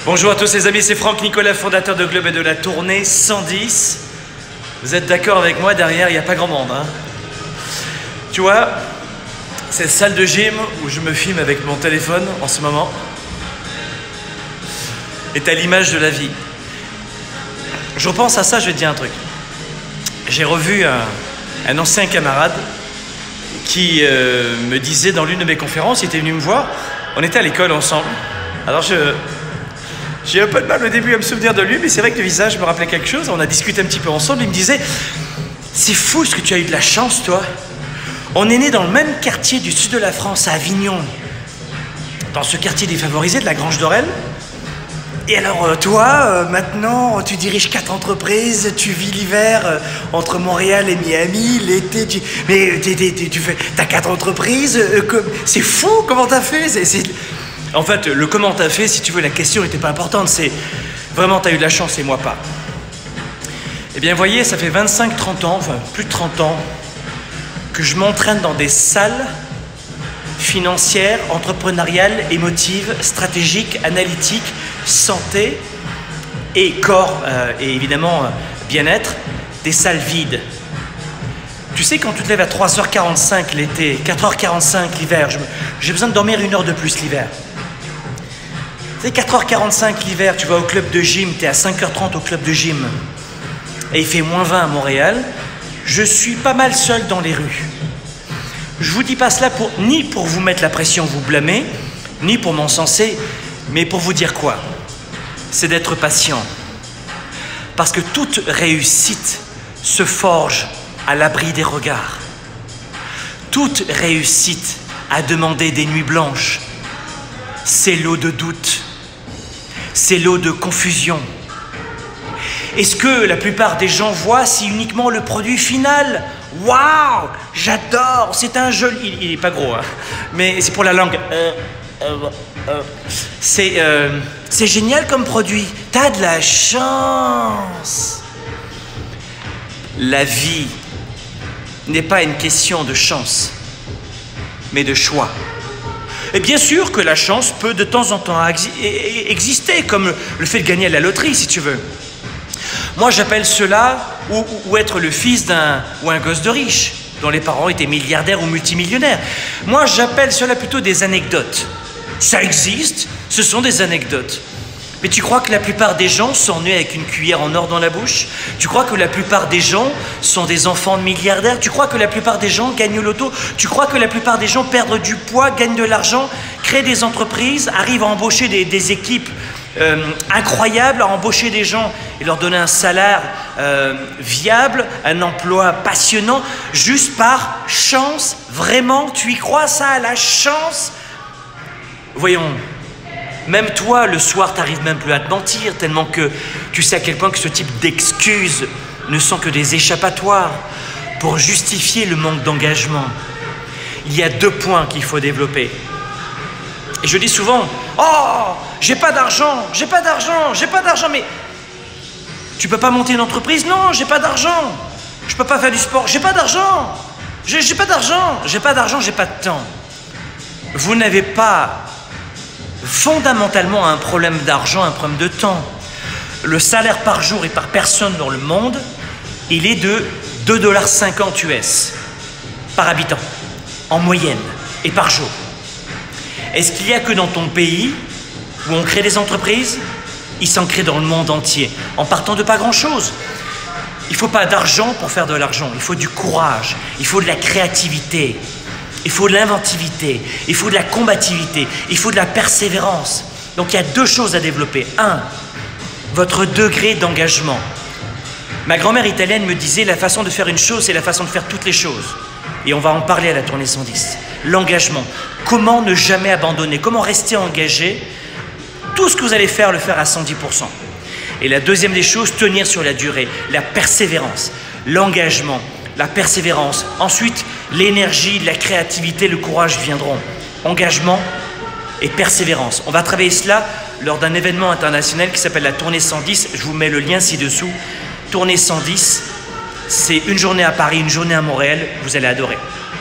Bonjour à tous les amis, c'est Franck Nicolas, fondateur de Globe et de la tournée 110. Vous êtes d'accord avec moi, derrière il n'y a pas grand monde, hein? Tu vois, cette salle de gym où je me filme avec mon téléphone en ce moment est à l'image de la vie. Je repense à ça, je vais te dire un truc. J'ai revu un ancien camarade qui me disait dans l'une de mes conférences, il était venu me voir, on était à l'école ensemble. Alors j'ai un peu de mal au début à me souvenir de lui, mais c'est vrai que le visage me rappelait quelque chose. On a discuté un petit peu ensemble, il me disait « C'est fou ce que tu as eu de la chance, toi. On est né dans le même quartier du sud de la France, à Avignon, dans ce quartier défavorisé de la Grange d'Orel. Et alors toi, maintenant, tu diriges 4 entreprises, tu vis l'hiver entre Montréal et Miami, l'été, t'as 4 entreprises, c'est fou, comment t'as fait? En fait, le comment t'as fait, si tu veux, la question n'était pas importante, c'est vraiment t'as eu de la chance et moi pas. Eh bien, voyez, ça fait 25-30 ans, enfin plus de 30 ans, que je m'entraîne dans des salles financières, entrepreneuriales, émotives, stratégiques, analytiques, santé et corps et évidemment bien-être, des salles vides. Tu sais, quand tu te lèves à 3h45 l'été, 4h45 l'hiver, j'ai besoin de dormir 1 heure de plus l'hiver. Tu sais, 4h45 l'hiver, tu vas au club de gym, tu es à 5h30 au club de gym et il fait -20 à Montréal, je suis pas mal seul dans les rues. Je vous dis pas cela ni pour vous mettre la pression, vous blâmer, ni pour m'encenser, mais pour vous dire quoi? C'est d'être patient. Parce que toute réussite se forge à l'abri des regards. Toute réussite a demandé des nuits blanches. C'est l'eau de doute. C'est l'eau de confusion. Est-ce que la plupart des gens voient si uniquement le produit final? Waouh, j'adore, c'est un joli... Il n'est pas gros, hein, mais c'est pour la langue. C'est génial comme produit. T'as de la chance. La vie n'est pas une question de chance, mais de choix. Et bien sûr que la chance peut de temps en temps exister, comme le fait de gagner à la loterie, si tu veux. Moi, j'appelle cela ou être le fils ou un gosse de riche, dont les parents étaient milliardaires ou multimillionnaires. Moi, j'appelle cela plutôt des anecdotes. Ça existe, ce sont des anecdotes. Mais tu crois que la plupart des gens sont nés avec une cuillère en or dans la bouche? Tu crois que la plupart des gens sont des enfants de milliardaires? Tu crois que la plupart des gens gagnent au loto? Tu crois que la plupart des gens perdent du poids, gagnent de l'argent, créent des entreprises, arrivent à embaucher des équipes incroyables, à embaucher des gens et leur donner un salaire viable, un emploi passionnant, juste par chance? Vraiment, tu y crois ça, la chance? Voyons, même toi, le soir, t'arrives même plus à te mentir, tellement que tu sais à quel point que ce type d'excuses ne sont que des échappatoires pour justifier le manque d'engagement. Il y a 2 points qu'il faut développer. Et je dis souvent, oh, j'ai pas d'argent, j'ai pas d'argent, j'ai pas d'argent, mais tu peux pas monter une entreprise? Non, j'ai pas d'argent. Je peux pas faire du sport, j'ai pas d'argent. J'ai pas d'argent, j'ai pas d'argent, j'ai pas de temps. Vous n'avez pas fondamentalement un problème d'argent, un problème de temps. Le salaire par jour et par personne dans le monde, il est de 2,50 $ US par habitant, en moyenne, et par jour. Est-ce qu'il n'y a que dans ton pays où on crée des entreprises? Il s'en crée dans le monde entier, en partant de pas grand-chose. Il ne faut pas d'argent pour faire de l'argent, il faut du courage, il faut de la créativité. Il faut de l'inventivité, il faut de la combativité, il faut de la persévérance. Donc il y a 2 choses à développer. 1, votre degré d'engagement. Ma grand-mère italienne me disait la façon de faire une chose, c'est la façon de faire toutes les choses. Et on va en parler à la tournée 110. L'engagement. Comment ne jamais abandonner? Comment rester engagé? Tout ce que vous allez faire, le faire à 110%. Et la deuxième des choses, tenir sur la durée. La persévérance, l'engagement, la persévérance. Ensuite, l'énergie, la créativité, le courage viendront. Engagement et persévérance. On va travailler cela lors d'un événement international qui s'appelle la tournée 110. Je vous mets le lien ci-dessous. Tournée 110, c'est une journée à Paris, une journée à Montréal. Vous allez adorer.